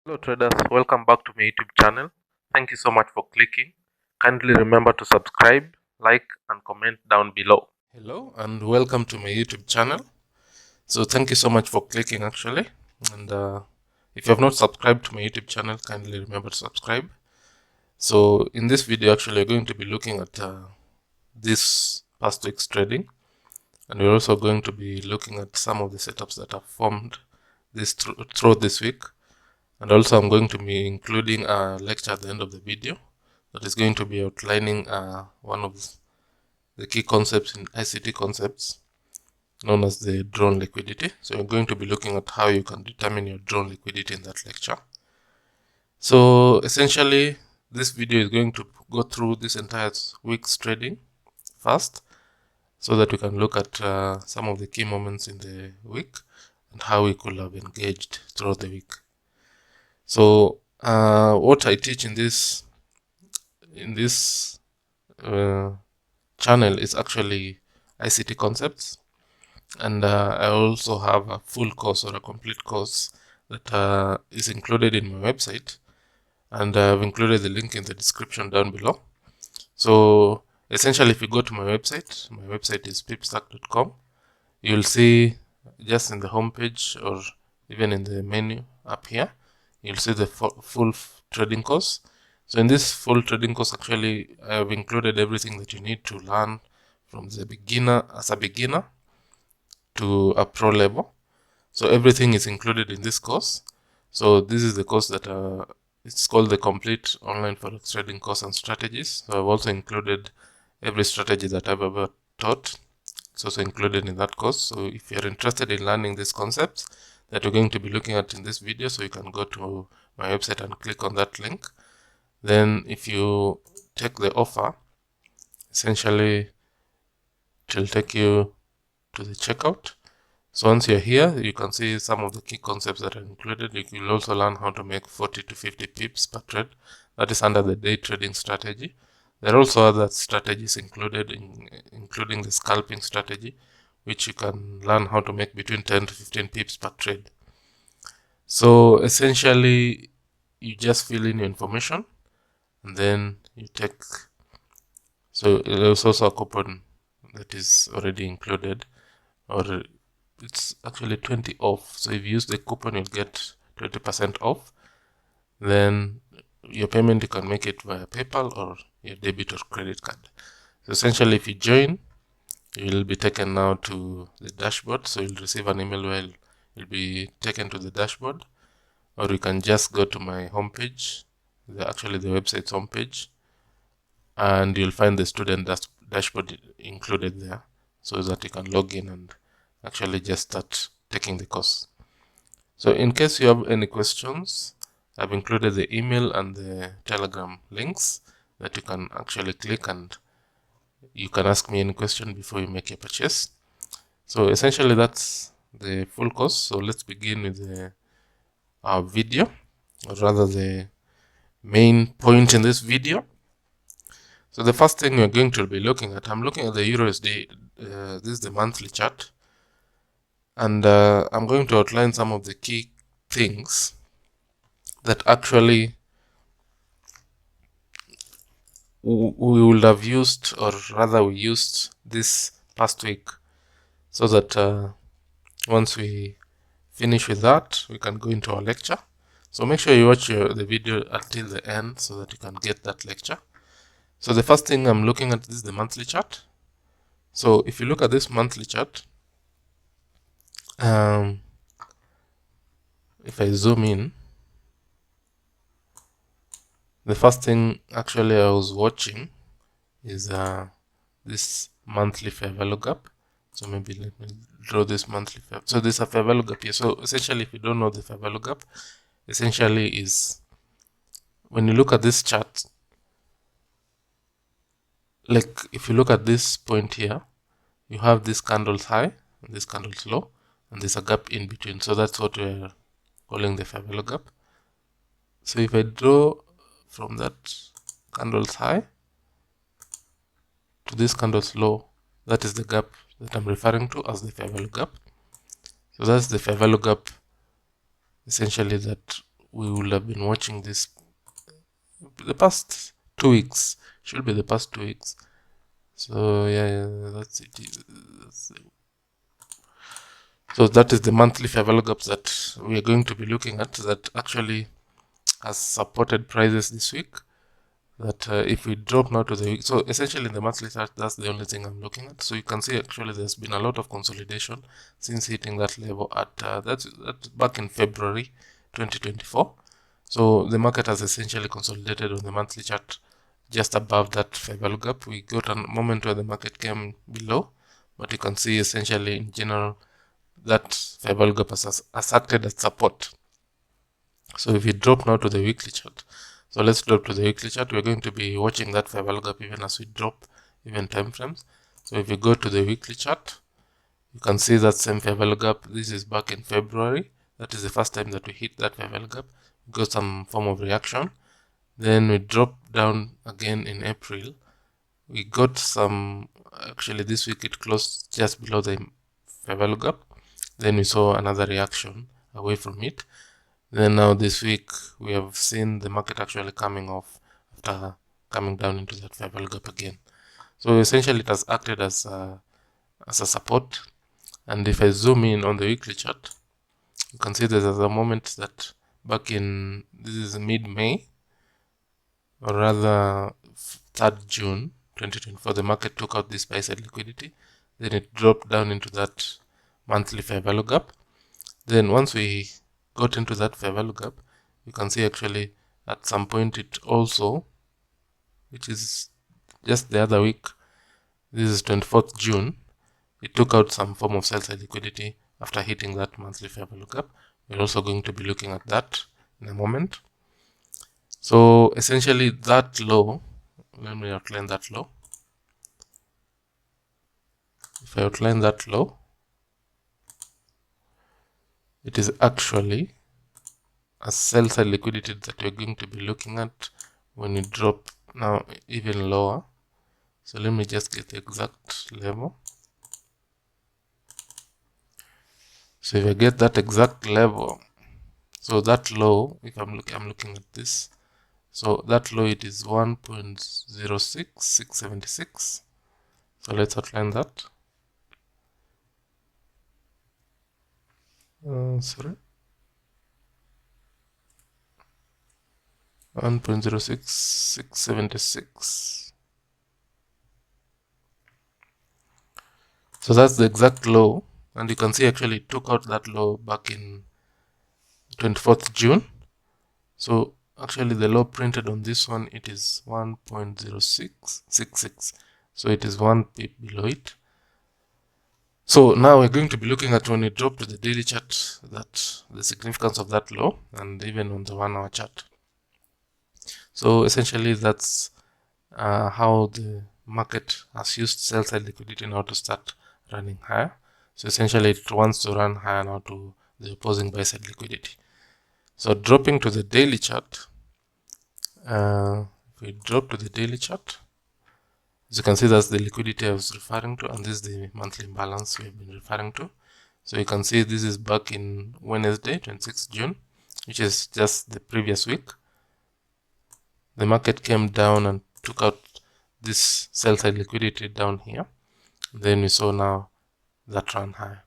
Hello traders, welcome back to my YouTube channel. Thank you so much for clicking. Kindly remember to subscribe, like and comment down below. Hello and welcome to my YouTube channel. So thank you so much for clicking actually. And if you have not subscribed to my YouTube channel, kindly remember to subscribe. So in this video actually we're going to be looking at this past week's trading, and we're also going to be looking at some of the setups that have formed this throughout this week. And also I'm going to be including a lecture at the end of the video that is going to be outlining one of the key concepts in ICT concepts known as the drone liquidity. So we're going to be looking at how you can determine your drone liquidity in that lecture. So essentially this video is going to go through this entire week's trading first, so that we can look at some of the key moments in the week and how we could have engaged throughout the week. So what I teach in this channel is actually ICT concepts, and I also have a full course or a complete course that is included in my website, and I've included the link in the description down below. So essentially, if you go to my website is pipstak.com. You'll see just in the homepage or even in the menu up here, you'll see the full trading course. So in this full trading course, actually, I have included everything that you need to learn from the beginner, as a beginner, to a pro level. So everything is included in this course. So this is the course that it's called the Complete Online Forex Trading Course and Strategies. So I've also included every strategy that I've ever taught. It's also included in that course. So if you're interested in learning these concepts that we're going to be looking at in this video, so you can go to my website and click on that link. Then if you take the offer, essentially it will take you to the checkout. So once you're here, you can see some of the key concepts that are included. You will also learn how to make 40 to 50 pips per trade. That is under the day trading strategy. There are also other strategies included, including the scalping strategy, which you can learn how to make between 10 to 15 pips per trade. So essentially, you just fill in your information and then you take. So there's also a coupon that is already included, or it's actually 20 off. So if you use the coupon, you'll get 20% off. Then your payment, you can make it via PayPal or your debit or credit card. So essentially, if you join, you'll be taken now to the dashboard. So you'll receive an email where you'll be taken to the dashboard, or you can just go to my homepage, actually the website's homepage, and you'll find the student dashboard included there, so that you can log in and actually just start taking the course. So in case you have any questions, I've included the email and the Telegram links that you can actually click, and you can ask me any question before you make your purchase. So essentially that's the full course. So let's begin with our video, or rather the main point in this video. So the first thing we're going to be looking at, I'm looking at the EURUSD. This is the monthly chart, and I'm going to outline some of the key things that actually we would have used, or rather we used this past week, so that once we finish with that, we can go into our lecture. So make sure you watch the video until the end so that you can get that lecture. So the first thing I'm looking at is the monthly chart. So if you look at this monthly chart, if I zoom in, the first thing actually I was watching is this monthly fair value gap. So maybe let me draw this monthly fair. So there's a fair value gap here. So essentially, if you don't know the fair value gap, essentially is when you look at this chart, like if you look at this point here, you have this candle's high and this candle's low, and there's a gap in between. So that's what we're calling the fair value gap. So if I draw from that candle's high to this candle's low, that is the gap that I'm referring to as the fair value gap. So that's the fair value gap essentially that we will have been watching this the past 2 weeks. Should be the past 2 weeks. So yeah, that's it. So that is the monthly fair value gaps that we are going to be looking at, that actually has supported prices this week. That if we drop now to the week, so essentially in the monthly chart, that's the only thing I'm looking at. So you can see actually there's been a lot of consolidation since hitting that level at that's back in February 2024. So the market has essentially consolidated on the monthly chart just above that fair value gap. We got a moment where the market came below, but you can see essentially in general that fair value gap has acted as support. So if we drop now to the weekly chart, so let's drop to the weekly chart. We're going to be watching that fair value gap even as we drop even time frames. So if you go to the weekly chart, you can see that same fair value gap. This is back in February. That is the first time that we hit that fair value gap. We got some form of reaction. Then we dropped down again in April. We got some, actually this week it closed just below the fair value gap. Then we saw another reaction away from it. Then now this week we have seen the market actually coming off after coming down into that fair value gap again. So essentially it has acted as a support. And if I zoom in on the weekly chart, you can see there's a moment that back in, this is mid-May, or rather 3rd June 2024, the market took out this buy-side liquidity. Then it dropped down into that monthly fair value gap. Then once we got into that fair value gap, you can see actually at some point it also, which is just the other week, this is 24th June, it took out some form of sell-side liquidity after hitting that monthly fair value gap. We're also going to be looking at that in a moment. So essentially that low, let me outline that low. If I outline that low, it is actually a sell-side liquidity that we're going to be looking at when we drop now even lower. So let me just get the exact level. So if I get that exact level, so that low, if I'm looking at this, so that low, it is 1.06676. So let's outline that. Sorry, 1.06676. So that's the exact low, and you can see actually it took out that low back in 24th June. So actually the low printed on this one, it is 1.0666. So it is 1 pip below it. So now we're going to be looking at when we drop to the daily chart, that the significance of that low, and even on the 1 hour chart. So essentially that's how the market has used sell side liquidity now to start running higher. So essentially it wants to run higher now to the opposing buy side liquidity. So dropping to the daily chart, if we drop to the daily chart, as you can see, that's the liquidity I was referring to, and this is the monthly imbalance we've been referring to. So you can see this is back in Wednesday, 26th June, which is just the previous week. The market came down and took out this sell side liquidity down here. Then we saw now that run higher.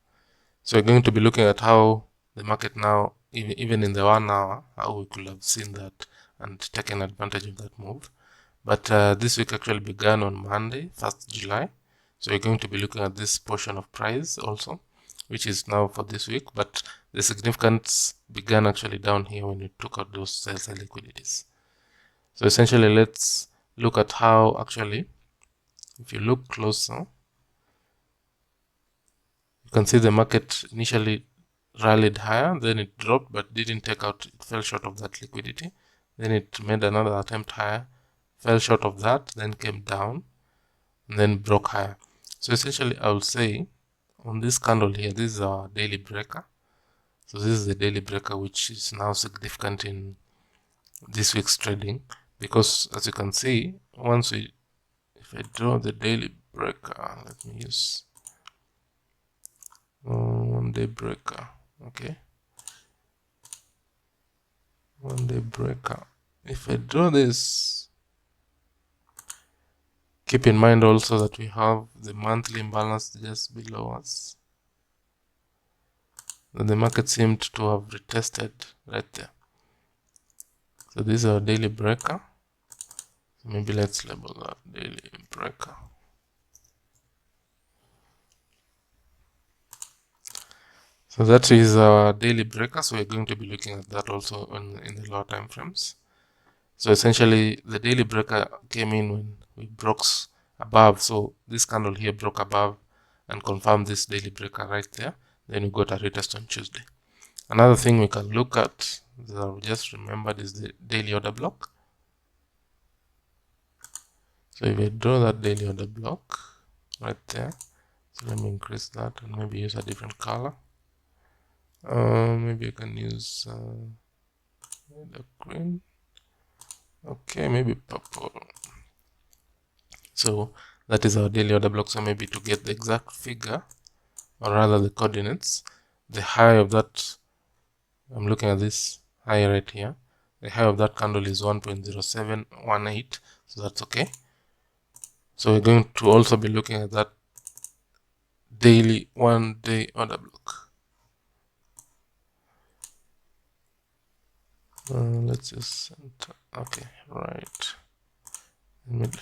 So we're going to be looking at how the market now, even in the 1 hour, how we could have seen that and taken advantage of that move. But this week actually began on Monday, 1st July. So we're going to be looking at this portion of price also, which is now for this week. But the significance began actually down here when we took out those sell side liquidities. So essentially, let's look at how actually, if you look closer, you can see the market initially rallied higher, then it dropped but didn't take out, it fell short of that liquidity. Then it made another attempt higher, fell short of that, then came down, and then broke higher. So essentially, I will say on this candle here, this is our daily breaker. So this is the daily breaker, which is now significant in this week's trading, because as you can see, once we, if I draw the daily breaker, let me use 1 day breaker. Okay, One day breaker. If I draw this, keep in mind also that we have the monthly imbalance just below us. And the market seemed to have retested right there. So this is our daily breaker. So maybe let's label that daily breaker. So that is our daily breaker. So we're going to be looking at that also in the lower time frames. So essentially the daily breaker came in when we broke above. So this candle here broke above and confirmed this daily breaker right there. Then we got a retest on Tuesday. Another thing we can look at that I've just remembered is the daily order block. So if I draw that daily order block right there, so let me increase that and maybe use a different color. Maybe I can use the green. Okay, maybe purple. So that is our daily order block. So maybe to get the exact figure, or rather the coordinates, the high of that, I'm looking at this high right here. The high of that candle is 1.0718. So that's okay. So we're going to also be looking at that daily 1 day order block. Let's just center. Okay, right. Middle.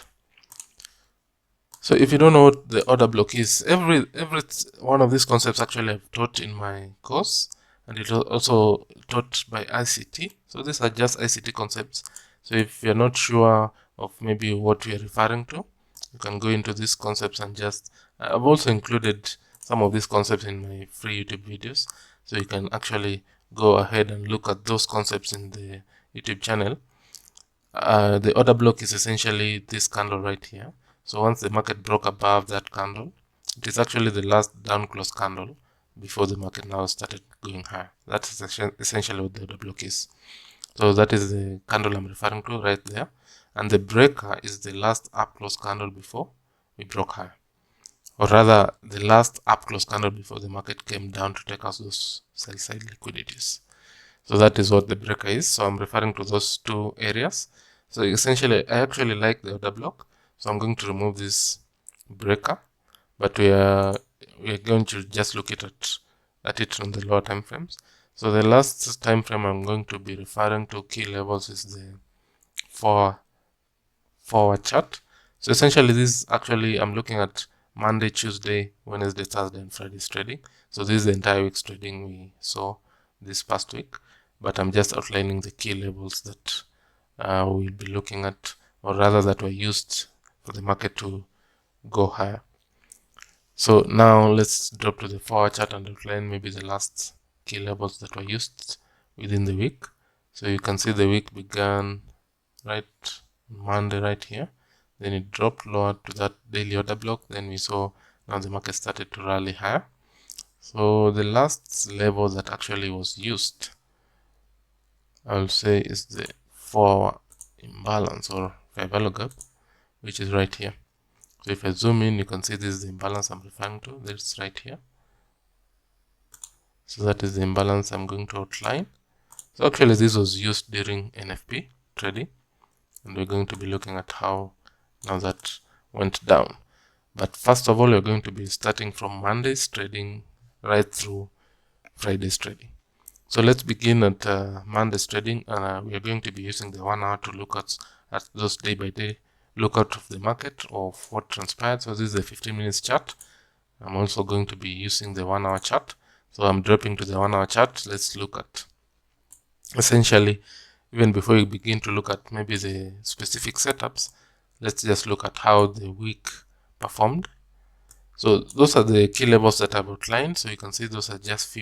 So if you don't know what the order block is, every one of these concepts actually I've taught in my course, and it was also taught by ICT. So these are just ICT concepts. So if you're not sure of maybe what we are referring to, you can go into these concepts and just, I've also included some of these concepts in my free YouTube videos. So you can actually go ahead and look at those concepts in the YouTube channel. The order block is essentially this candle right here. So once the market broke above that candle, it is actually the last down close candle before the market now started going higher. That's essentially what the order block is. So that is the candle I'm referring to right there. And the breaker is the last up close candle before we broke higher. Or rather, the last up close candle before the market came down to take us those sell side liquidities. So that is what the breaker is. So I'm referring to those two areas. So essentially, I actually like the order block. So I'm going to remove this breaker, but we are going to just look at it on the lower time frames. So the last time frame I'm going to be referring to key levels is the 4-hour chart. So essentially, this actually I'm looking at Monday, Tuesday, Wednesday, Thursday, and Friday's trading. So this is the entire week's trading we saw this past week, but I'm just outlining the key levels that we'll be looking at, or rather that were used for the market to go higher. So now let's drop to the 4-hour chart and outline maybe the last key levels that were used within the week. So you can see the week began right Monday right here, then it dropped lower to that daily order block. Then we saw now the market started to rally higher. So the last level that actually was used, I'll say, is the 4-hour imbalance or fair value gap, which is right here. So if I zoom in, you can see this is the imbalance I'm referring to. That's right here. So that is the imbalance I'm going to outline. So actually this was used during NFP trading, and we're going to be looking at how now that went down. But first of all, we're going to be starting from Monday's trading right through Friday's trading. So let's begin at Monday's trading, and we are going to be using the 1 hour to look at those day by day lookout of the market of what transpired. So this is the 15 minutes chart. I'm also going to be using the 1 hour chart. So I'm dropping to the 1 hour chart. Let's look at, essentially, even before we begin to look at maybe the specific setups, let's just look at how the week performed. So those are the key levels that I've outlined. So you can see those are just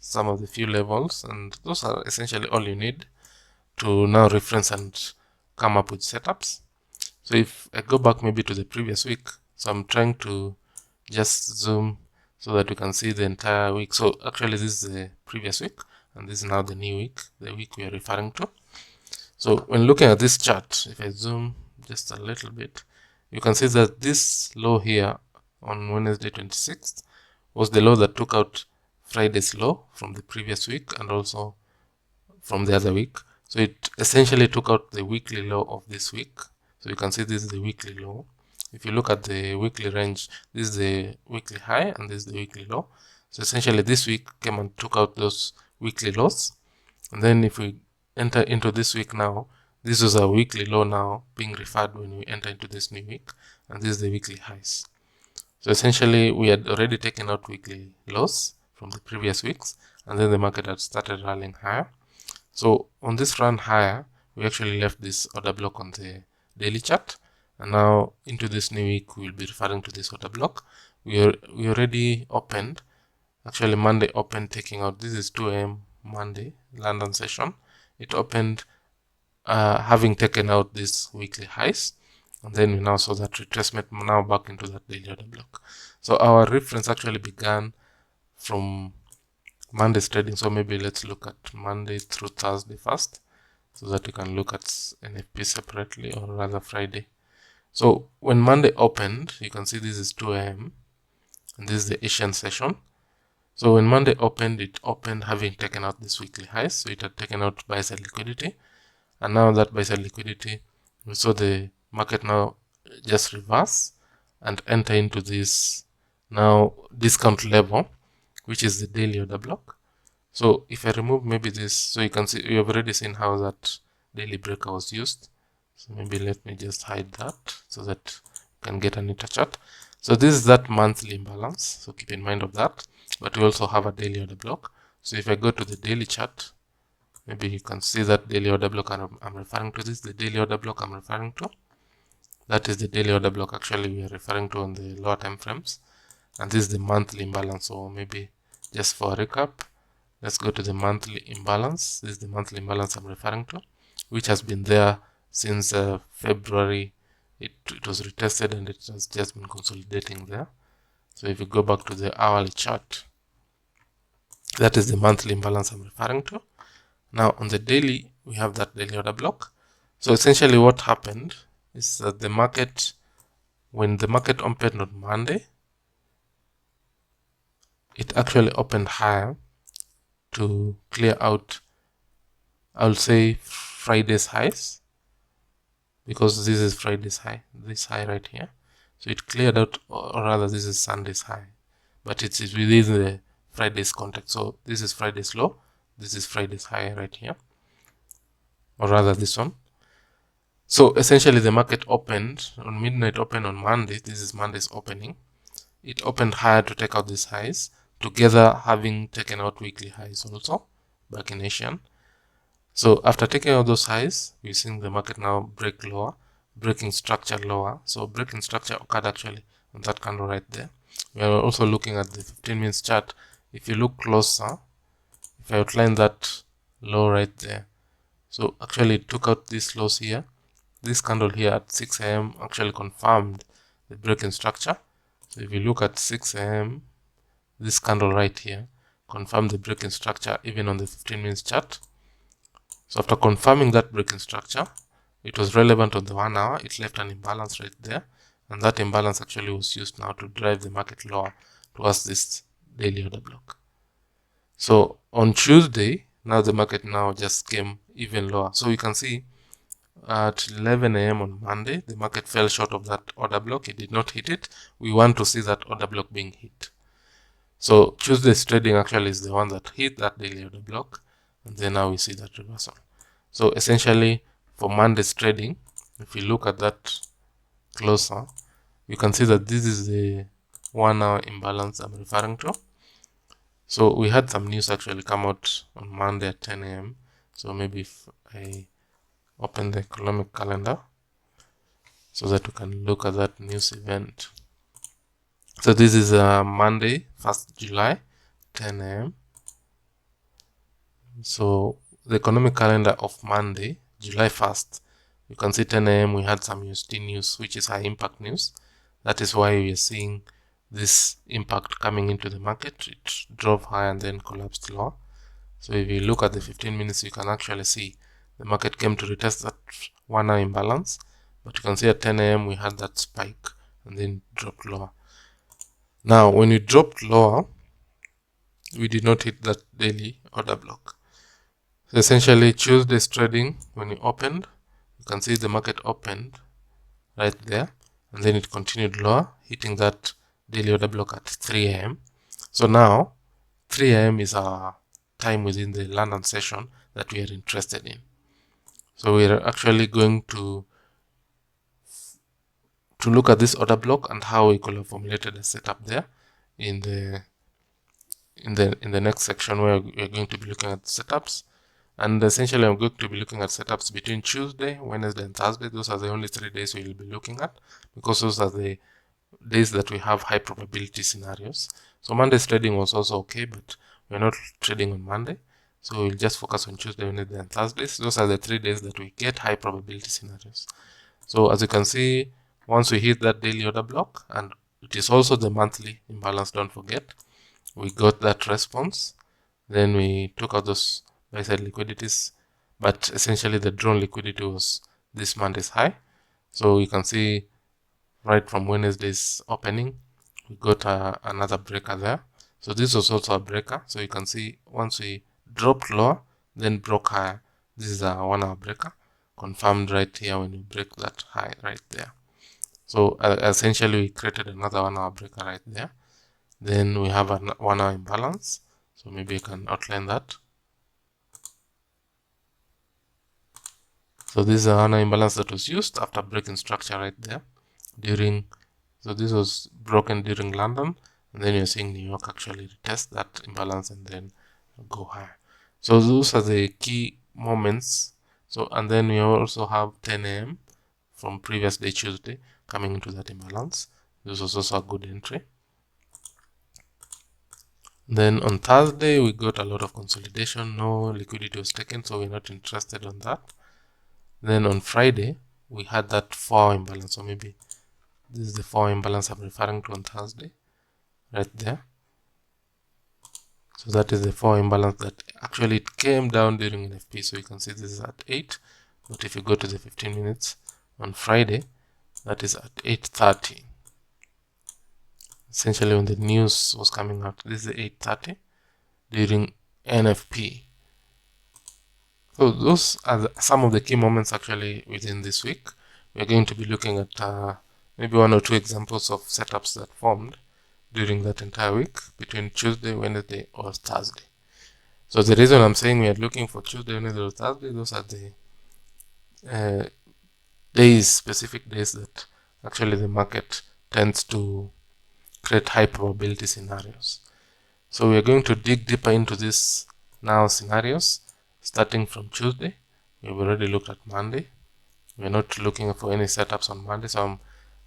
some of the few levels, and those are essentially all you need to now reference and come up with setups. So if I go back maybe to the previous week, so I'm trying to just zoom so that we can see the entire week. So actually this is the previous week, and this is now the new week, the week we are referring to. So when looking at this chart, if I zoom just a little bit, you can see that this low here on Wednesday 26th was the low that took out Friday's low from the previous week and also from the other week. So it essentially took out the weekly low of this week. So you can see this is the weekly low. If you look at the weekly range, this is the weekly high and this is the weekly low. So essentially this week came and took out those weekly lows. And then if we enter into this week now, this is a weekly low now being referred when we enter into this new week. And this is the weekly highs. So essentially we had already taken out weekly lows from the previous weeks. And then the market had started rallying higher. So on this run higher, we actually left this order block on the daily chart, and now into this new week we will be referring to this order block. We already opened, actually Monday opened taking out, this is 2 a.m. Monday London session. It opened having taken out these weekly highs, and then we now saw that retracement now back into that daily order block. So our reference actually began from Monday's trading. So maybe let's look at Monday through Thursday first, so that you can look at NFP separately, or rather Friday. So when Monday opened, you can see this is 2 a.m. and this is the Asian session. So when Monday opened, it opened having taken out this weekly highs. So it had taken out buy side liquidity, and now that buy side liquidity, we saw the market now just reverse and enter into this now discount level, which is the daily order block. So if I remove maybe this, so you can see, you have already seen how that daily breaker was used. So maybe let me just hide that so that you can get a neater chart. So this is that monthly imbalance, so keep in mind of that. But we also have a daily order block. So if I go to the daily chart, maybe you can see that daily order block I'm referring to. This is the daily order block I'm referring to. That is the daily order block actually we are referring to on the lower time frames. And this is the monthly imbalance. So maybe just for a recap, let's go to the monthly imbalance. This is the monthly imbalance I'm referring to, which has been there since February. It was retested and it has just been consolidating there. So if you go back to the hourly chart, that is the monthly imbalance I'm referring to. Now on the daily, we have that daily order block. So essentially what happened is that the market, when the market opened on Monday, it actually opened higher to clear out, I'll say, Friday's highs, because this is Friday's high, this high right here. So it cleared out, or rather this is Sunday's high, but it is within the Friday's context. So this is Friday's low, this is Friday's high right here, or rather this one. So essentially the market opened on midnight, open on Monday. This is Monday's opening. It opened higher to take out these highs, together having taken out weekly highs also back in Asian. So after taking out those highs, we're seeing the market now break lower, breaking structure lower. So breaking structure occurred actually on that candle right there. We are also looking at the 15 minutes chart. If you look closer, if I outline that low right there, so actually it took out these lows here. This candle here at 6 a.m. actually confirmed the breaking structure. So if you look at 6 a.m., this candle right here confirmed the breaking structure even on the 15 minutes chart. So after confirming that breaking structure, it was relevant on the 1 hour. It left an imbalance right there, and that imbalance actually was used now to drive the market lower towards this daily order block. So on Tuesday, now the market now just came even lower. So you can see at 11 a.m. on Monday, the market fell short of that order block. It did not hit it. We want to see that order block being hit. So Tuesday's trading actually is the one that hit that daily order block, and then now we see that reversal. So essentially for Monday's trading, if you look at that closer, you can see that this is the 1 hour imbalance I'm referring to. So we had some news actually come out on Monday at 10 a.m. So maybe if I open the economic calendar so that we can look at that news event. So this is Monday, 1st July, 10 a.m. So the economic calendar of Monday, July 1st, you can see 10 a.m. we had some USD news, which is high impact news. That is why we are seeing this impact coming into the market. It drove high and then collapsed lower. So if you look at the 15 minutes, you can actually see the market came to retest that 1 hour imbalance. But you can see at 10 a.m. we had that spike and then dropped lower. Now, when it dropped lower, we did not hit that daily order block. So essentially Tuesday's trading, when it opened, you can see the market opened right there, and then it continued lower, hitting that daily order block at 3 a.m. So now 3 a.m. is our time within the London session that we are interested in. So we are actually going to look at this order block and how we could have formulated a setup there in the next section, where we are going to be looking at setups. And essentially I'm going to be looking at setups between Tuesday, Wednesday and Thursday. Those are the only 3 days we'll be looking at, because those are the days that we have high probability scenarios. So Monday's trading was also okay, but we're not trading on Monday, so we'll just focus on Tuesday, Wednesday and Thursdays. Those are the 3 days that we get high probability scenarios. So as you can see, once we hit that daily order block, and it is also the monthly imbalance, don't forget, we got that response. Then we took out those buy side liquidities, but essentially the drawn liquidity was this Monday's high. So you can see right from Wednesday's opening, we got another breaker there. So this was also a breaker. So you can see once we dropped lower, then broke higher. This is a 1 hour breaker, confirmed right here when we break that high right there. So essentially we created another 1 hour breaker right there. Then we have a 1 hour imbalance. So maybe I can outline that. So this is a 1 hour imbalance that was used after breaking structure right there during. So this was broken during London, and then you're seeing New York actually retest that imbalance and then go higher. So those are the key moments. So, and then we also have 10 a.m. from previous day Tuesday coming into that imbalance. This was also a good entry. Then on Thursday we got a lot of consolidation. No liquidity was taken, so we're not interested on that. Then on Friday we had that 4 imbalance, so maybe this is the 4 imbalance I'm referring to on Thursday, right there. So that is the 4 imbalance that actually it came down during NFP. So you can see this is at 8, but if you go to the 15 minutes on Friday, that is at 8:30. Essentially when the news was coming out, this is 8:30 during NFP. So those are some of the key moments actually within this week. We're going to be looking at maybe 1 or 2 examples of setups that formed during that entire week between Tuesday, Wednesday or Thursday. So the reason I'm saying we are looking for Tuesday, Wednesday or Thursday, those are the days, specific days that actually the market tends to create high probability scenarios. So we are going to dig deeper into this now scenarios, starting from Tuesday. We've already looked at Monday. We're not looking for any setups on Monday, so I'm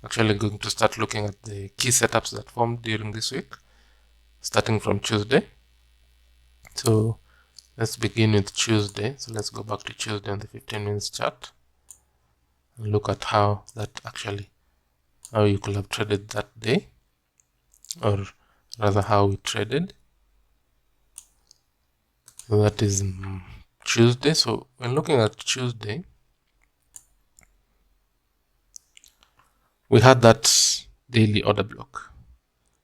actually going to start looking at the key setups that formed during this week, starting from Tuesday. So let's begin with Tuesday. So let's go back to Tuesday on the 15 minutes chart and look at how you could have traded that day, or rather how we traded. So that is Tuesday. So when looking at Tuesday, we had that daily order block.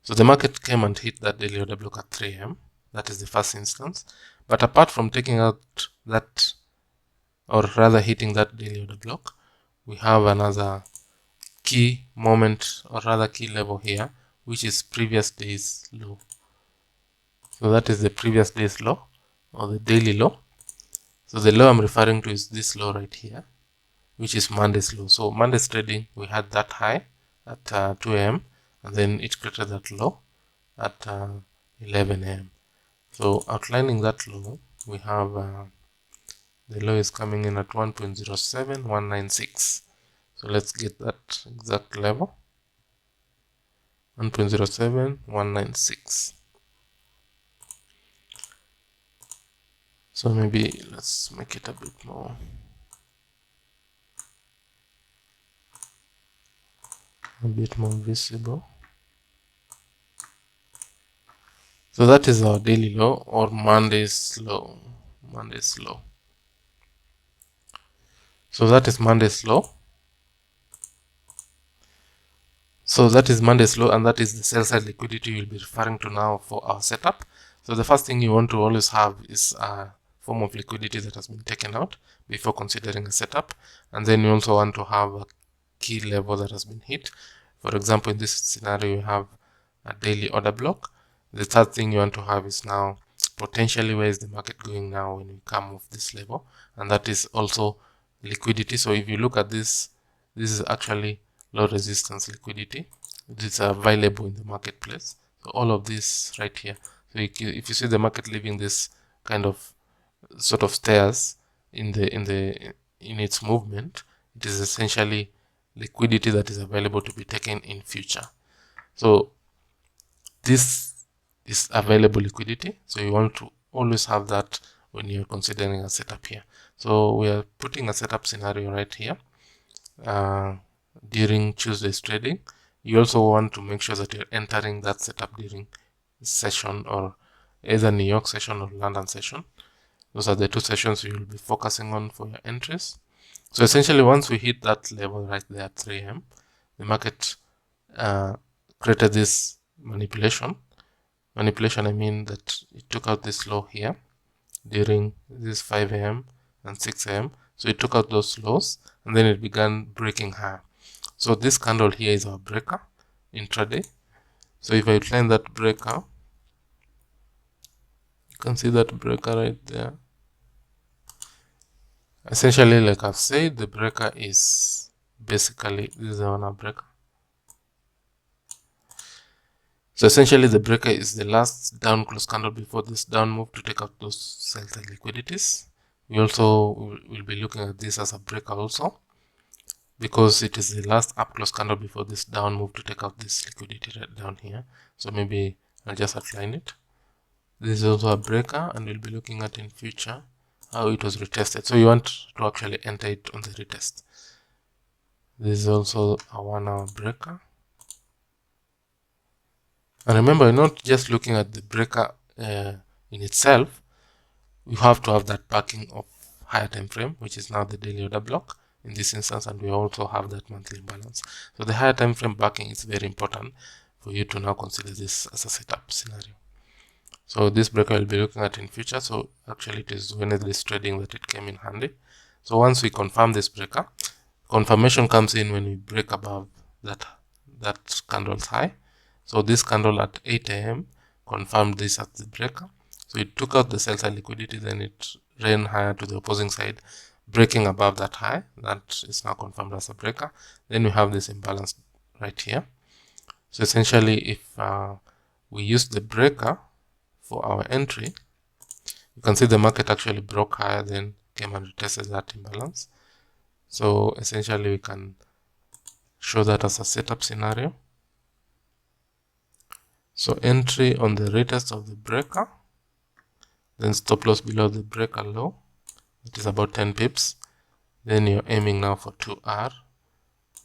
So the market came and hit that daily order block at 3 a.m. That is the first instance. But apart from taking out that, or rather hitting that daily order block, we have another key moment, or rather key level here, which is previous day's low. So that is the previous day's low, or the daily low. So the low I'm referring to is this low right here, which is Monday's low. So Monday's trading, we had that high at 2 a.m. and then it created that low at 11 a.m. So outlining that low, we have the low is coming in at 1.07196. So let's get that exact level. 1.07196. So maybe let's make it a bit more visible. So that is our daily low, or Monday's low. So that is Monday's low. So that is Monday's low, and that is the sell side liquidity we'll be referring to now for our setup. So the first thing you want to always have is form of liquidity that has been taken out before considering a setup. And then you also want to have a key level that has been hit. For example, in this scenario, you have a daily order block. The third thing you want to have is now potentially where is the market going now when we come off this level, and that is also liquidity. So if you look at this, this is actually low resistance liquidity. It is available in the marketplace. So all of this right here. So if you see the market leaving this kind of sort of stairs in its movement, it is essentially liquidity that is available to be taken in future. So this is available liquidity, so you want to always have that when you're considering a setup here. So we are putting a setup scenario right here during Tuesday's trading. You also want to make sure that you're entering that setup during session, or either New York session or London session. Those are the two sessions you will be focusing on for your entries. So essentially, once we hit that level right there at 3 a.m., the market created this manipulation. Manipulation, I mean that it took out this low here during this 5 a.m. and 6 a.m. So it took out those lows, and then it began breaking higher. So this candle here is our breaker intraday. So if I outline that breaker, you can see that breaker right there. Essentially, like I've said, the breaker is basically, this is the one breaker. So essentially, the breaker is the last down close candle before this down move to take out those sell-side liquidities. We also will be looking at this as a breaker also, because it is the last up close candle before this down move to take out this liquidity right down here. So maybe I'll just outline it. This is also a breaker, and we'll be looking at in future how it was retested. So you want to actually enter it on the retest. This is also a 1 hour breaker. And remember, you're not just looking at the breaker in itself. You have to have that backing of higher time frame, which is now the daily order block in this instance, and we also have that monthly imbalance. So the higher time frame backing is very important for you to now consider this as a setup scenario. So this breaker will be looking at in future. So actually it is Wednesday's trading that it came in handy. So once we confirm this breaker, confirmation comes in when we break above that candle's high. So this candle at 8 a.m. confirmed this as the breaker. So it took out the sell side liquidity, then it ran higher to the opposing side, breaking above that high. That is now confirmed as a breaker. Then we have this imbalance right here. So essentially, if we use the breaker for our entry, you can see the market actually broke higher, then came and retested that imbalance. So essentially, we can show that as a setup scenario. So entry on the retest of the breaker, then stop loss below the breaker low, that is about 10 pips. Then you're aiming now for 2R,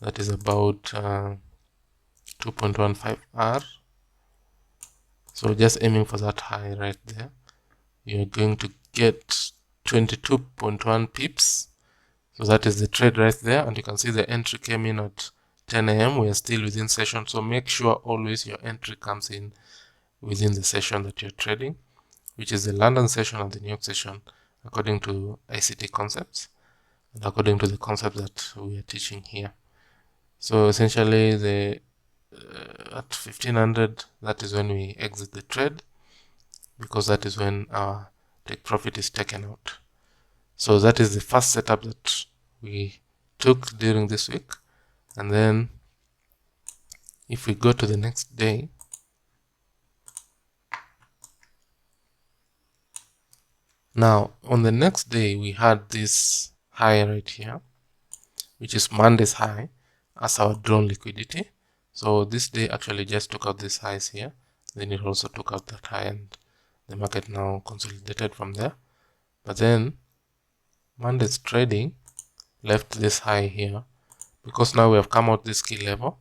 that is about 2.15R. So just aiming for that high right there. You're going to get 22.1 pips. So that is the trade right there, and you can see the entry came in at 10 a.m. We are still within session, so make sure always your entry comes in within the session that you're trading, which is the London session and the New York session, according to ICT concepts and according to the concept that we are teaching here. So essentially, the at 1500, that is when we exit the trade, because that is when our take profit is taken out. So that is the first setup that we took during this week. And then if we go to the next day, now on the next day we had this high right here, which is Monday's high, as our drawn liquidity. So this day actually just took out these highs here, then it also took out that high, and the market now consolidated from there. But then Monday's trading left this high here, because now we have come out this key level.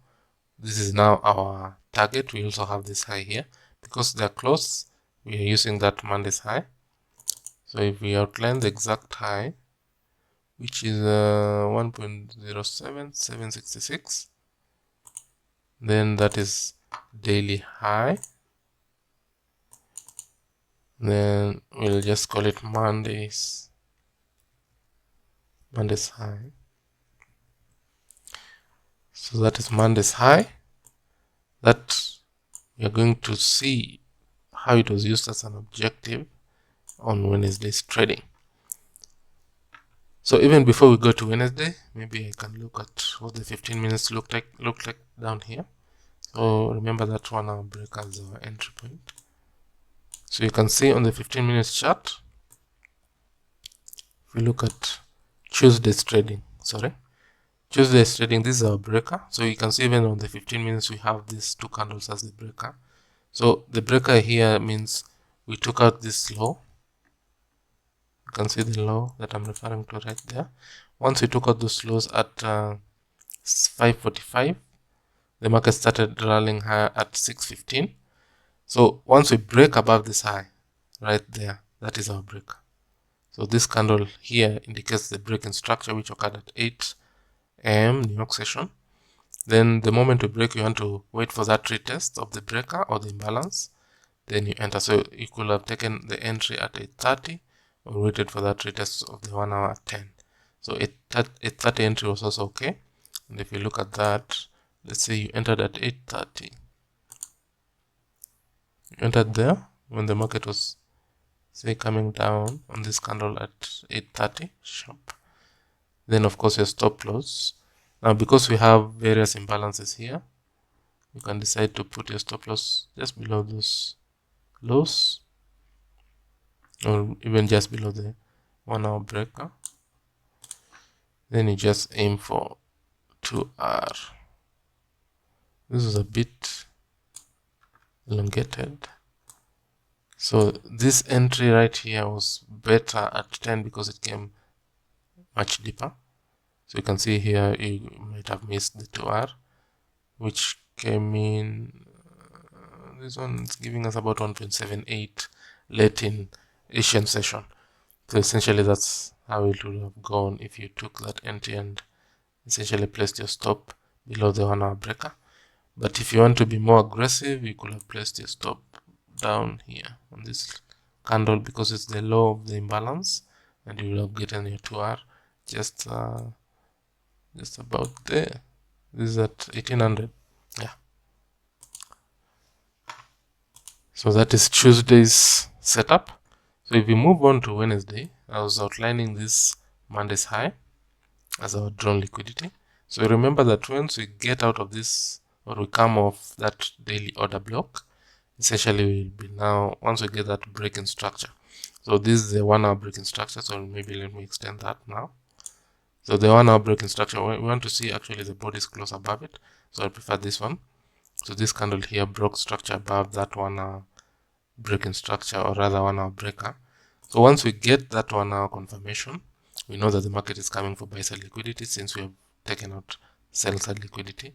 This is now our target. We also have this high here, because they're close, we are using that Monday's high. So if we outline the exact high, which is 1.07766, then that is daily high. Then we'll just call it Monday's high. So that is Monday's high. That we are going to see how it was used as an objective on Wednesday's trading. So even before we go to Wednesday, maybe I can look at what the 15 minutes look like down here. So remember that 1 hour break as our entry point. So you can see on the 15 minutes chart, if we look at Tuesday's trading, this is our breaker. So you can see even on the 15 minutes we have these two candles as the breaker. So the breaker here means we took out this low. You can see the low that I'm referring to right there. Once we took out those lows at 5:45, the market started rallying higher at 6:15. So once we break above this high right there, that is our breaker. So this candle here indicates the break in structure which occurred at 8 a.m. New York session. Then the moment we break, you want to wait for that retest of the breaker or the imbalance. Then you enter. So you could have taken the entry at 8:30 or waited for that retest of the 1 hour at 10. So 8:30 entry was also okay. And if you look at that, let's say you entered at 8:30. You entered there when the market was, say, coming down on this candle at 8:30 sharp. Then of course your stop loss. Now because we have various imbalances here, you can decide to put your stop loss just below those lows, or even just below the 1 hour breaker. Then you just aim for 2R. This is a bit elongated. So this entry right here was better at 10 because it came much deeper. So you can see here you might have missed the 2R, which came in, this one is giving us about 1.78 late in Asian session. So essentially that's how it would have gone if you took that entry and essentially placed your stop below the 1 hour breaker. But if you want to be more aggressive, you could have placed your stop down here on this candle because it's the low of the imbalance, and you will have gotten your 2R just about there. This is at 1800. Yeah. So that is Tuesday's setup. So if we move on to Wednesday, I was outlining this Monday's high as our drawn liquidity. So remember that once we get out of this, or we come off that daily order block, essentially we'll be now, once we get that break in structure. So this is the 1 hour break in structure. So maybe let me extend that now. So the 1 hour break in structure, we want to see actually the bodies close above it. So I prefer this one. So this candle here broke structure above that 1 hour break in structure, or rather 1 hour breaker. So once we get that 1 hour confirmation, we know that the market is coming for buy side liquidity since we have taken out sell side liquidity.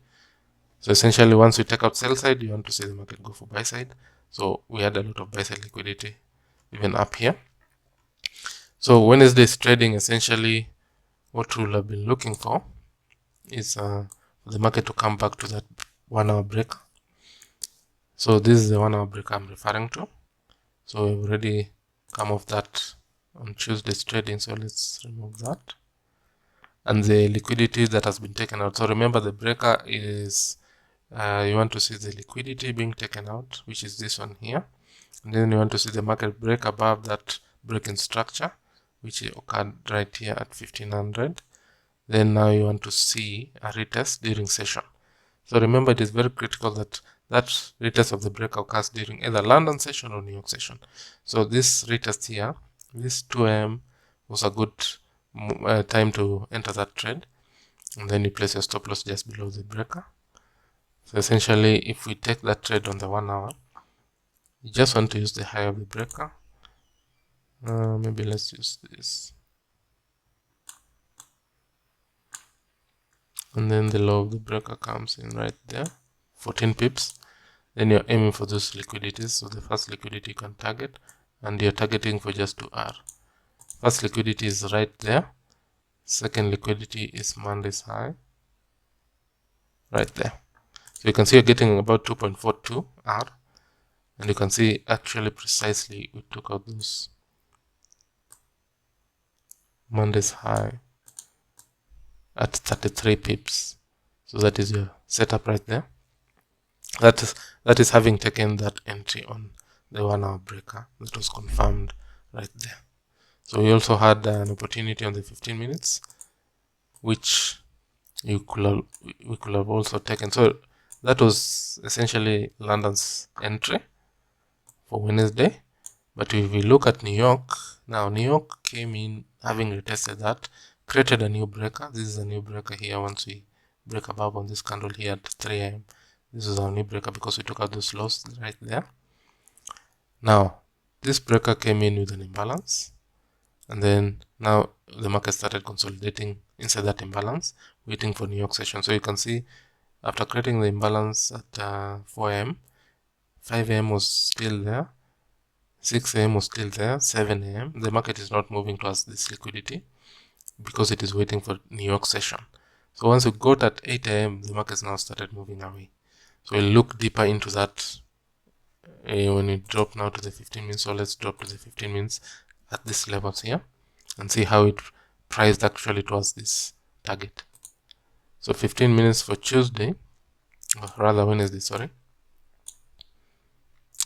So essentially once we take out sell side, you want to see the market go for buy side. So we had a lot of buy side liquidity even up here. So Wednesday's trading, essentially what we'll have been looking for is the market to come back to that 1 hour breaker. So this is the 1 hour breaker I'm referring to. So we've already come off that on Tuesday's trading. So let's remove that. And the liquidity that has been taken out. So remember the breaker is, you want to see the liquidity being taken out, which is this one here. And then you want to see the market break above that break in structure, which occurred right here at 1500. Then now you want to see a retest during session. So remember, it is very critical that that retest of the break occurs during either London session or New York session. So this retest here, this 2 a.m. was a good time to enter that trade. And then you place your stop loss just below the breaker. So essentially, if we take that trade on the 1 hour, you just want to use the high of the breaker. Maybe let's use this. And then the low of the breaker comes in right there, 14 pips. Then you're aiming for those liquidities. So the first liquidity you can target, and you're targeting for just 2R. First liquidity is right there. Second liquidity is Monday's high, right there. So you can see you're getting about 2.42 R. and you can see actually precisely we took out those Monday's high at 33 pips. So that is your setup right there. That is having taken that entry on the 1 hour breaker that was confirmed right there. So we also had an opportunity on the 15 minutes, which we could have also taken. So that was essentially London's entry for Wednesday. But if we look at New York, now New York came in having retested that, created a new breaker. This is a new breaker here. Once we break above on this candle here at 3 a.m., this is our new breaker because we took out those lows right there. Now, this breaker came in with an imbalance, and then now the market started consolidating inside that imbalance, waiting for New York session. So you can see after creating the imbalance at 4 a.m., 5 a.m. was still there, 6 a.m. was still there, 7 a.m. The market is not moving towards this liquidity because it is waiting for New York session. So once we got at 8 a.m., the markets now started moving away. So we'll look deeper into that when we drop now to the 15 minutes. So let's drop to the 15 minutes at these levels here and see how it priced actually towards this target. So 15 minutes for Tuesday, or rather Wednesday, sorry.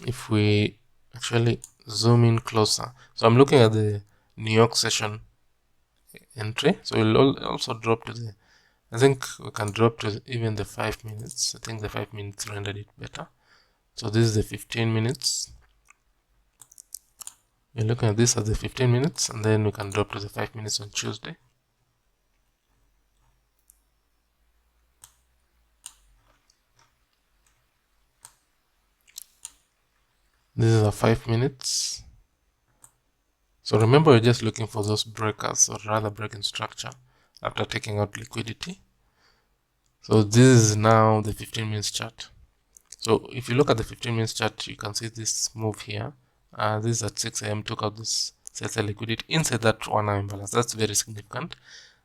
If we actually zoom in closer, so I'm looking at the New York session entry. So we'll also drop to the, I think we can drop to even the 5 minutes. I think the 5 minutes rendered it better. So this is the 15 minutes. We're looking at this as the 15 minutes, and then we can drop to the 5 minutes on Tuesday. This is a 5 minutes. So remember, we're just looking for those breakers, or rather breaking structure after taking out liquidity. So this is now the 15 minutes chart. So if you look at the 15 minutes chart, you can see this move here. This is at 6 a.m. took out this sell liquidity inside that 1 hour imbalance. That's very significant.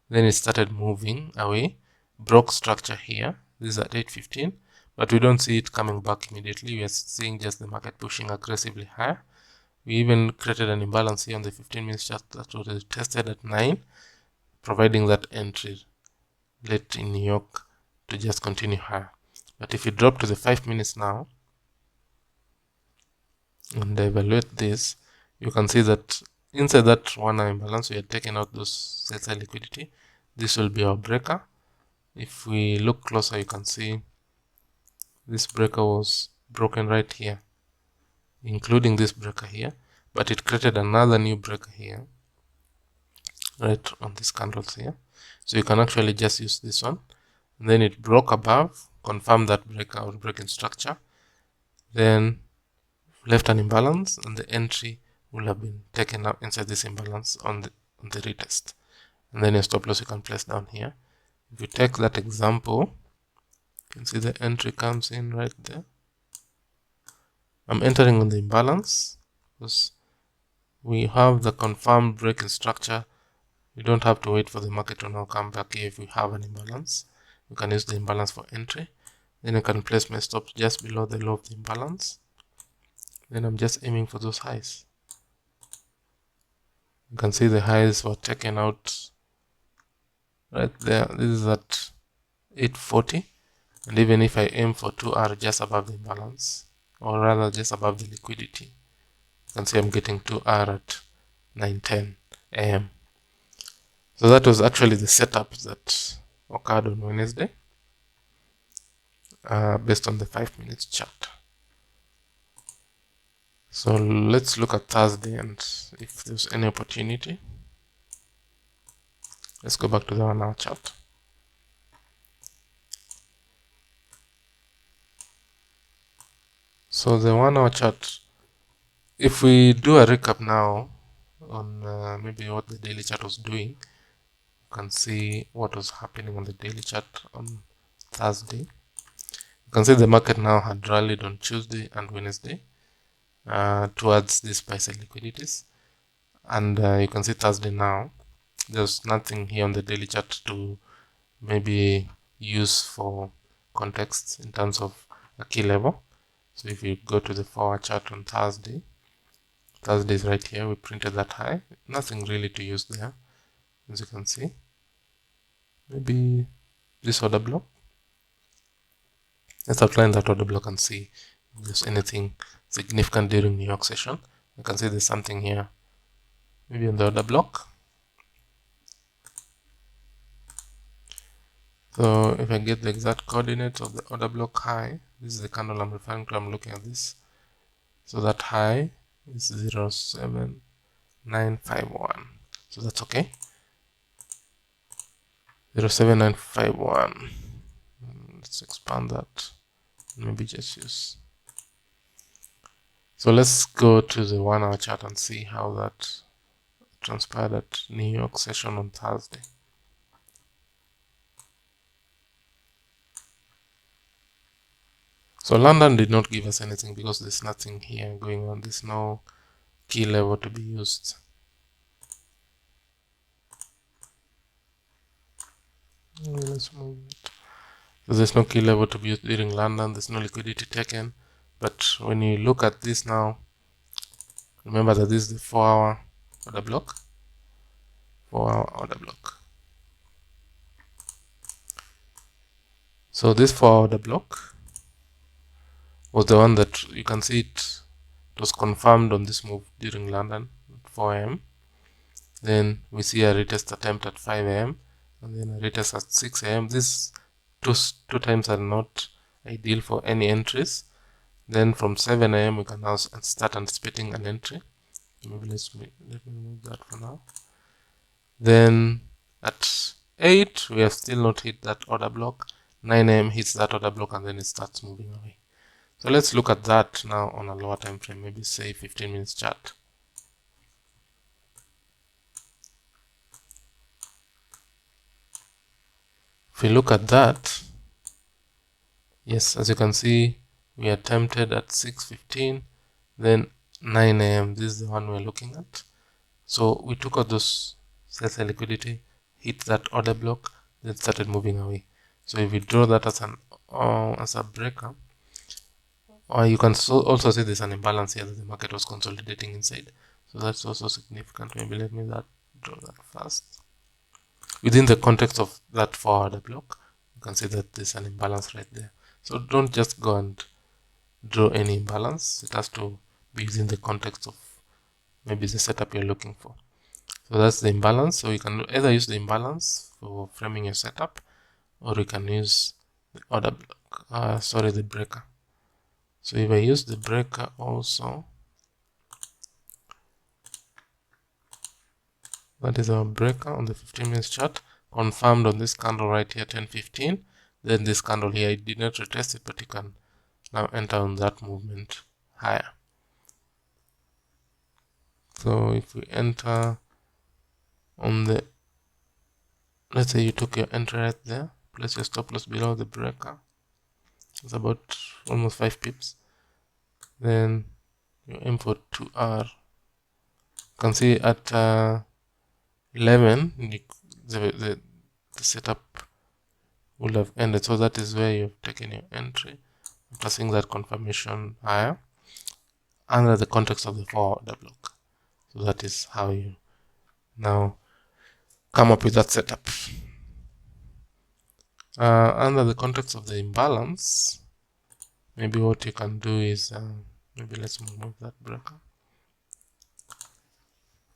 Then it started moving away, broke structure here. This is at 8:15, but we don't see it coming back immediately. We are seeing just the market pushing aggressively higher. We even created an imbalance here on the 15 minutes chart that was tested at 9, providing that entry late in New York to just continue higher. But if you drop to the 5 minutes now and evaluate this, you can see that inside that 1 hour imbalance, we had taken out those sell liquidity. This will be our breaker. If we look closer, you can see this breaker was broken right here, including this breaker here, but it created another new breaker here, right on these candles here. So you can actually just use this one. And then it broke above, confirmed that breaker or breaking structure, then left an imbalance, and the entry will have been taken up inside this imbalance on the retest. And then your stop loss you can place down here. If you take that example, you can see the entry comes in right there. I'm entering on the imbalance because we have the confirmed breaking structure. We don't have to wait for the market to now come back here. If we have an imbalance, we can use the imbalance for entry. Then I can place my stops just below the low of the imbalance. Then I'm just aiming for those highs. You can see the highs were taken out right there. This is at 840, and even if I aim for 2R just above the imbalance, or rather just above the liquidity, you can see I'm getting 2R at 9:10 a.m. So that was actually the setup that occurred on Wednesday, based on the 5 minutes chart. So let's look at Thursday and if there's any opportunity. Let's go back to the 1 hour chart. So the 1 hour chart, if we do a recap now on maybe what the daily chart was doing, you can see what was happening on the daily chart on Thursday. You can see the market now had rallied on Tuesday and Wednesday towards these buy side liquidities, and you can see Thursday now there's nothing here on the daily chart to maybe use for context in terms of a key level. So if you go to the 4-hour chart on Thursday is right here. We printed that high. Nothing really to use there, as you can see. Maybe this order block. Let's outline that order block and see if there's anything significant during New York session. You can see there's something here, maybe on the order block. So if I get the exact coordinates of the order block high, this is the candle I'm referring to. I'm looking at this. So that high is 07951. So that's okay. 07951. Let's expand that. Maybe just use. So let's go to the 1-hour chart and see how that transpired at New York session on Thursday. So London did not give us anything because there's nothing here going on. There's no key level to be used. Let's move it. So there's no key level to be used during London. There's no liquidity taken. But when you look at this now, remember that this is the 4-hour order block. 4-hour order block. So this 4-hour order block was the one that you can see it was confirmed on this move during London at 4 a.m. Then we see a retest attempt at 5 a.m. and then a retest at 6 a.m. These two times are not ideal for any entries. Then from 7 a.m. we can now start anticipating an entry. Maybe let me remove that for now. Then at 8 we have still not hit that order block. 9 a.m. hits that order block and then it starts moving away. So let's look at that now on a lower time frame, maybe say 15 minutes chart. If we look at that, yes, as you can see, we attempted at 6:15, then 9 a.m. This is the one we're looking at. So we took out those sell liquidity, hit that order block, then started moving away. So if we draw that as a breaker, or you can also see there's an imbalance here that the market was consolidating inside. So that's also significant. Maybe let me draw that first. Within the context of that 4-hour order block, you can see that there's an imbalance right there. So don't just go and draw any imbalance. It has to be within the context of maybe the setup you're looking for. So that's the imbalance. So you can either use the imbalance for framing your setup, or you can use the order block, the breaker. So if I use the breaker also, that is our breaker on the 15 minutes chart, confirmed on this candle right here, 10:15. Then this candle here, it did not retest it, but you can now enter on that movement higher. So if we enter on the, let's say you took your entry right there, place your stop loss below the breaker. It's about almost 5 pips. Then you aim for 2R. You can see at 11, the setup will have ended. So that is where you've taken your entry after seeing that confirmation higher under the context of the 4-hour order block. So that is how you now come up with that setup. Under the context of the imbalance, maybe what you can do is, maybe let's remove that breaker.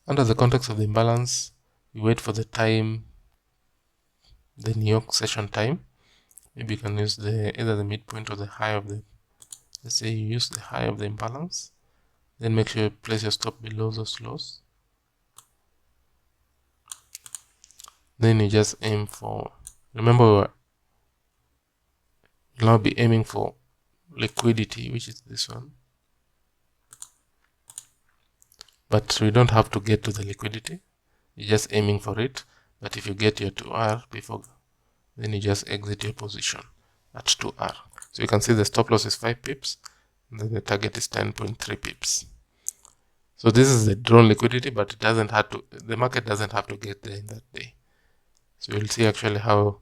Under the context of the imbalance, you wait for the time, the New York session time. Maybe you can use either the midpoint or the high of the, let's say you use the high of the imbalance. Then make sure you place your stop below those lows. Then you just aim for, remember, you'll now be aiming for liquidity, which is this one. But we don't have to get to the liquidity. You're just aiming for it. But if you get your 2R before, then you just exit your position at 2R. So you can see the stop loss is 5 pips, and then the target is 10.3 pips. So this is the drawn liquidity, but it doesn't have to, the market doesn't have to get there in that day. So you'll see actually how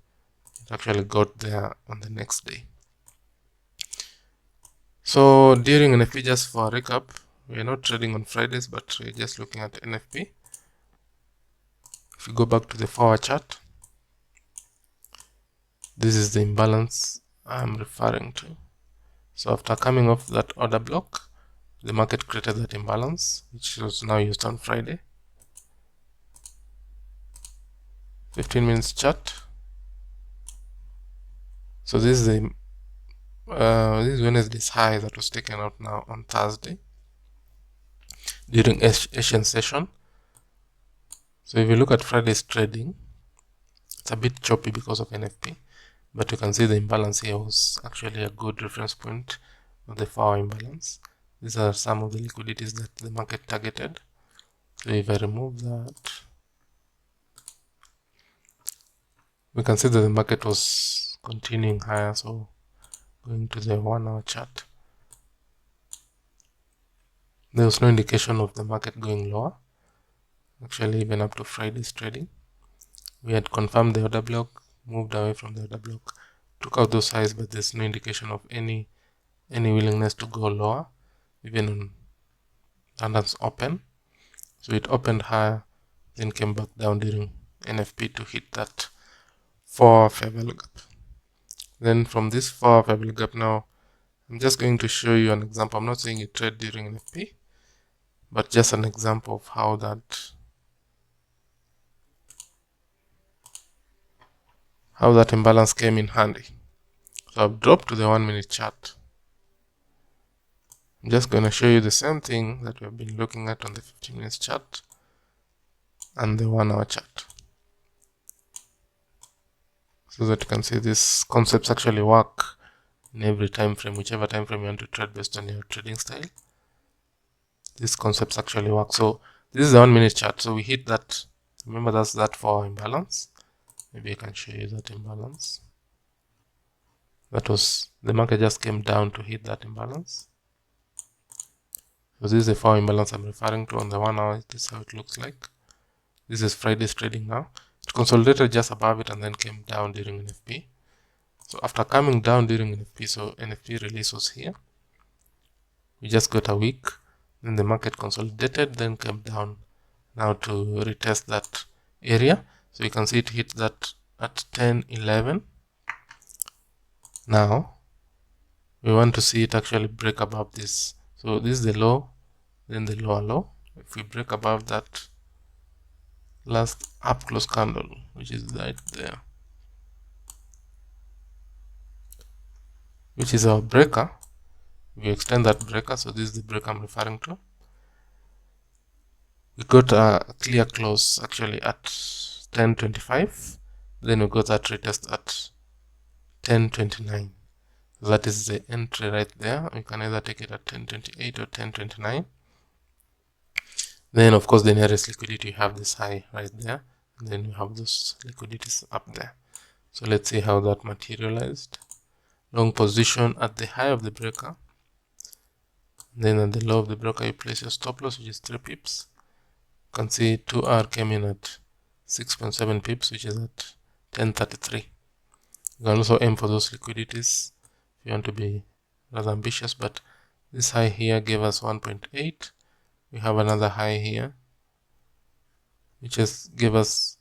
it actually got there on the next day. So during NFP, just for a recap, we are not trading on Fridays, but we're just looking at NFP. If you go back to the 4-hour chart, this is the imbalance I'm referring to. So after coming off that order block, the market created that imbalance, which was now used on Friday. 15 minutes chart. So this is the this is Wednesday's high that was taken out now on Thursday during Asian session. So if you look at Friday's trading, it's a bit choppy because of NFP, but you can see the imbalance here was actually a good reference point of the 4-hour imbalance. These are some of the liquidities that the market targeted. So if I remove that, we can see that the market was continuing higher. So going to the 1-hour chart, there was no indication of the market going lower. Actually, even up to Friday's trading, we had confirmed the order block, moved away from the order block, took out those highs, but there's no indication of any willingness to go lower, even on London's open. So it opened higher, then came back down during NFP to hit that 4-hour fair value gap. Then from this 4-hour fair value gap, now I'm just going to show you an example. I'm not saying you trade during NFP, but just an example of how that imbalance came in handy. So I've dropped to the 1-minute chart. I'm just going to show you the same thing that we've been looking at on the 15 minutes chart and the 1-hour chart, so that you can see these concepts actually work in every time frame, whichever time frame you want to trade based on your trading style. These concepts actually work. So this is the 1-minute chart. So we hit that. Remember, that's that 4-hour imbalance. Maybe I can show you that imbalance. That was, the market just came down to hit that imbalance. So this is the 4-hour imbalance I'm referring to. On the 1 hour, this is how it looks like. This is Friday's trading now. It consolidated just above it and then came down during NFP. So after coming down during NFP, so NFP release was here. We just got a week. Then the market consolidated, then came down now to retest that area. So you can see it hit that at 10:11. Now we want to see it actually break above this. So this is the low, then the lower low. If we break above that last up close candle, which is right there, which is our breaker, we extend that breaker. So this is the breaker I'm referring to. We got a clear close actually at 10:25. Then we got that retest at 10:29. So that is the entry right there. You can either take it at 10:28 or 10:29. Then of course the nearest liquidity, you have this high right there, and then you have those liquidities up there. So let's see how that materialized. Long position at the high of the breaker, then at the low of the breaker you place your stop loss, which is 3 pips. You can see 2R came in at 6.7 pips, which is at 10:33. You can also aim for those liquidities if you want to be rather ambitious, but this high here gave us 1.8. We have another high here which just gave us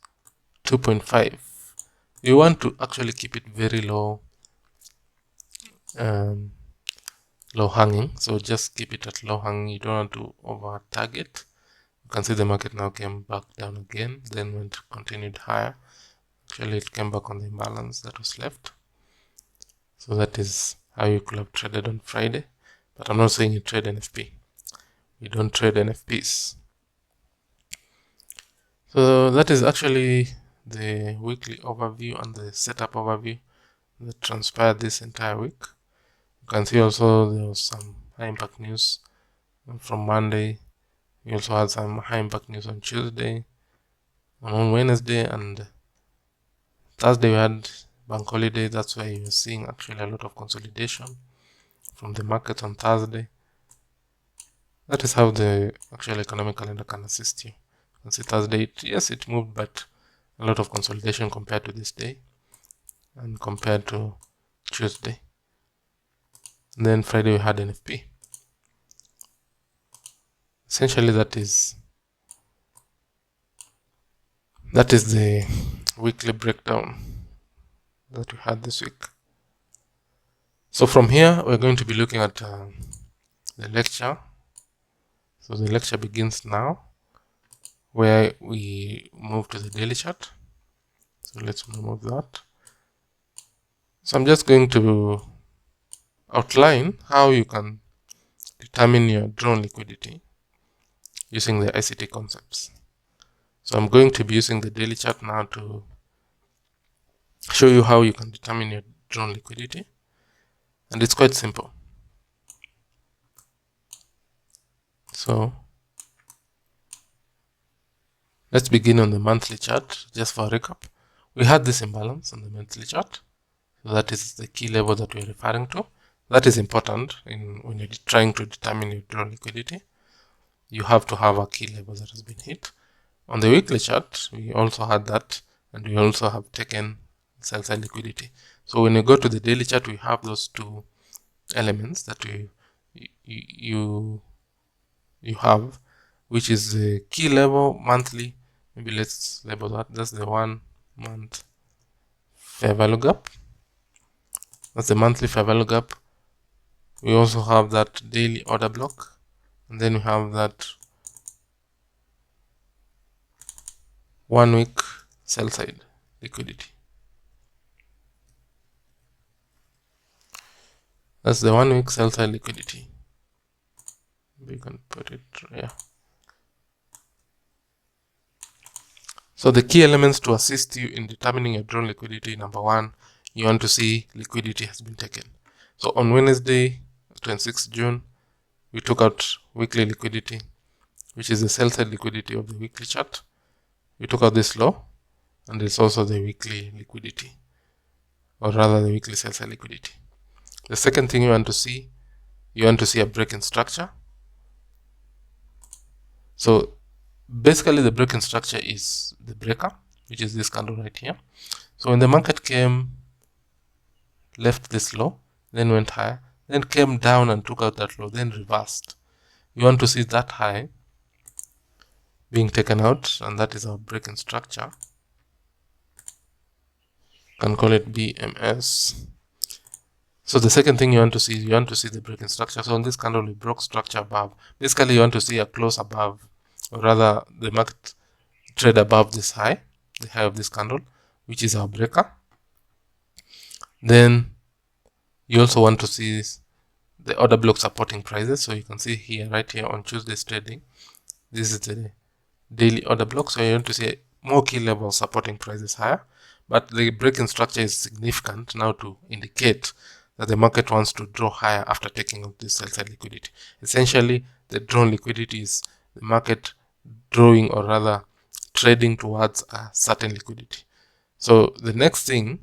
2.5. You want to actually keep it very low, low hanging. So just keep it at low hanging. You don't want to over target. You can see the market now came back down again, then went continued higher. Actually it came back on the imbalance that was left. So that is how you could have traded on Friday. But I'm not saying you trade NFP. We don't trade NFPs. So that is actually the weekly overview and the setup overview that transpired this entire week. You can see also there was some high impact news from Monday. We also had some high impact news on Tuesday, on Wednesday, and Thursday we had bank holiday. That's why you're seeing actually a lot of consolidation from the market on Thursday. That is how the actual economic calendar can assist you. You can see Thursday, yes, it moved, but a lot of consolidation compared to this day and compared to Tuesday. And then Friday we had NFP. Essentially that is the weekly breakdown that we had this week. So from here we're going to be looking at the lecture. So the lecture begins now, where we move to the daily chart. So let's remove that. So I'm just going to outline how you can determine your drone liquidity using the ICT concepts. So I'm going to be using the daily chart now to show you how you can determine your drone liquidity, and it's quite simple. So let's begin on the monthly chart. Just for a recap, we had this imbalance on the monthly chart. So that is the key level that we're referring to. That is important when you're trying to determine your drone liquidity. You have to have a key level that has been hit. On the weekly chart, we also had that, and we also have taken sell side liquidity. So when you go to the daily chart, we have those two elements that you have, which is the key level monthly. Maybe let's label that. That's the 1 month fair value gap. That's the monthly fair value gap. We also have that daily order block, and then we have that 1 week sell side liquidity. That's the 1 week sell side liquidity. We can put it here. So the key elements to assist you in determining your drone liquidity: number one, you want to see liquidity has been taken. So on Wednesday, 26th June, we took out weekly liquidity, which is the sell side liquidity of the weekly chart. We took out this low, and it's also the weekly liquidity, or rather the weekly sell side liquidity. The second thing you want to see a break in structure. So basically the break in structure is the breaker, which is this candle right here. So when the market left this low, then went higher, then came down and took out that low, then reversed. You want to see that high being taken out, and that is our break in structure. You can call it BMS. So the second thing you want to see is the break in structure. So on this candle, we broke structure above. Basically, you want to see a close above, or rather the market trade above this high, the high of this candle, which is our breaker. Then you also want to see the order block supporting prices. So you can see here, right here on Tuesday's trading, this is the daily order block. So you want to see more key levels supporting prices higher, but the break in structure is significant now to indicate that the market wants to draw higher after taking out this sell side liquidity. Essentially, the drawn liquidity is the market drawing, or rather trading towards a certain liquidity. So the next thing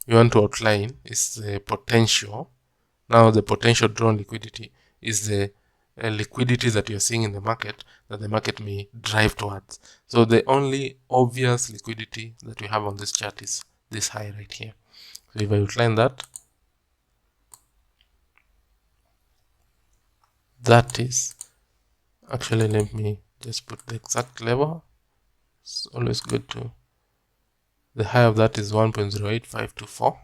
you want to outline is the potential. Now the potential drawn liquidity is the liquidity that you're seeing in the market that the market may drive towards. So the only obvious liquidity that we have on this chart is this high right here. So if I outline that, that is actually, let me just put the exact level. It's always good to, the high of that is 1.08524.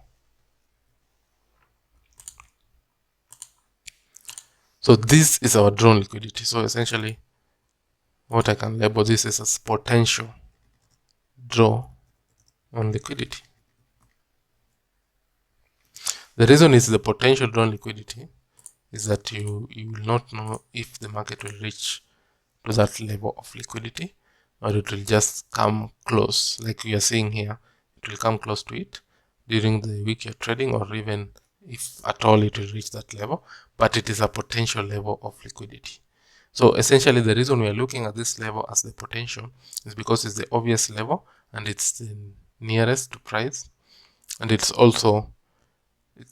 So this is our drawn liquidity. So essentially what I can label this as potential draw on liquidity. The reason is the potential drawn liquidity is that you will not know if the market will reach to that level of liquidity, or it will just come close, like we are seeing here. It will come close to it during the week you're trading, or even if at all it will reach that level, but it is a potential level of liquidity. So essentially the reason we are looking at this level as the potential is because it's the obvious level, and it's the nearest to price, and it's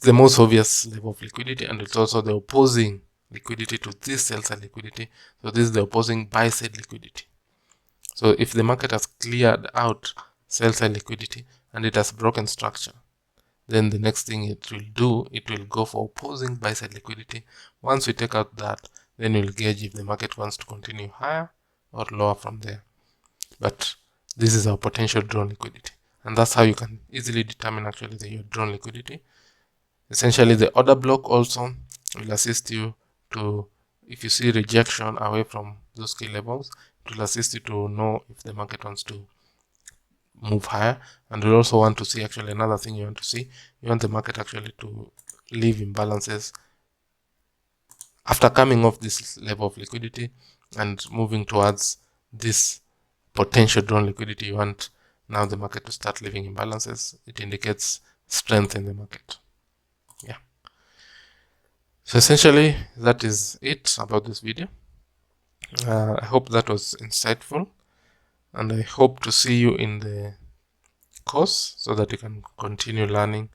the most obvious level of liquidity, and it's also the opposing liquidity to this sell side liquidity. So this is the opposing buy side liquidity. So if the market has cleared out sell side liquidity and it has broken structure, then the next thing it will do, it will go for opposing buy side liquidity. Once we take out that, then we'll gauge if the market wants to continue higher or lower from there. But this is our potential drawn liquidity, and that's how you can easily determine actually your drawn liquidity. Essentially, the order block also will assist you to, if you see rejection away from those key levels, it will assist you to know if the market wants to move higher. And we also want to see, actually another thing you want to see, you want the market actually to leave imbalances after coming off this level of liquidity and moving towards this potential drawn liquidity. You want now the market to start leaving imbalances. It indicates strength in the market. Yeah. So essentially, that is it about this video. I hope that was insightful, and I hope to see you in the course so that you can continue learning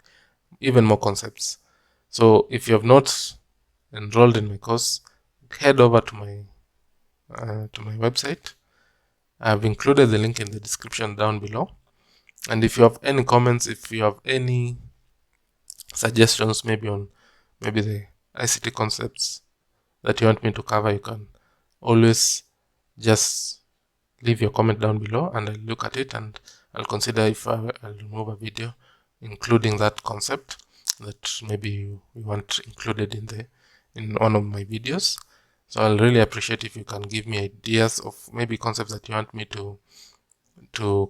even more concepts. So if you have not enrolled in my course, head over to my website. I've included the link in the description down below. And if you have any comments, if you have any suggestions, maybe on the ICT concepts that you want me to cover, you can always just leave your comment down below, and I'll look at it and I'll consider if I'll remove a video including that concept that maybe you want included in one of my videos. So I'll really appreciate if you can give me ideas of maybe concepts that you want me to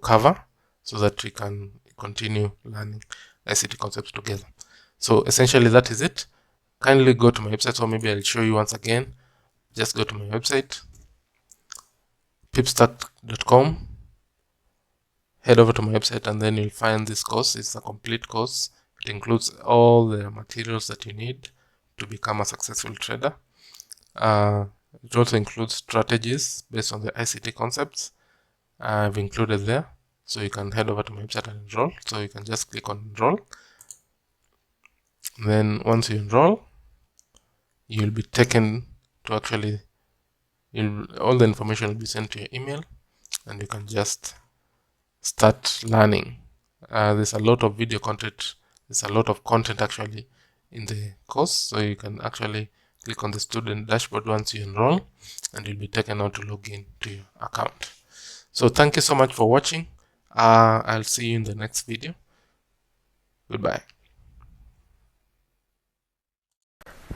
cover, so that we can continue learning ICT concepts together. So essentially that is it. Kindly go to my website, or maybe I'll show you once again. Just go to my website, pipstak.com. Head over to my website, and then you'll find this course. It's a complete course. It includes all the materials that you need to become a successful trader. It also includes strategies based on the ICT concepts I've included there. So you can head over to my website and enroll. So you can just click on enroll. Then once you enroll, you'll be taken to actually, all the information will be sent to your email, and you can just start learning. There's a lot of video content. There's a lot of content actually in the course. So you can actually click on the student dashboard once you enroll, and you'll be taken out to log in to your account. So thank you so much for watching. I'll see you in the next video. Goodbye.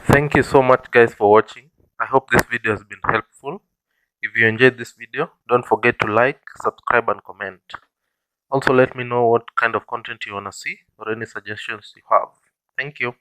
Thank you so much guys for watching. I hope this video has been helpful. If you enjoyed this video, don't forget to like, subscribe and comment. Also let me know what kind of content you want to see or any suggestions you have. Thank you.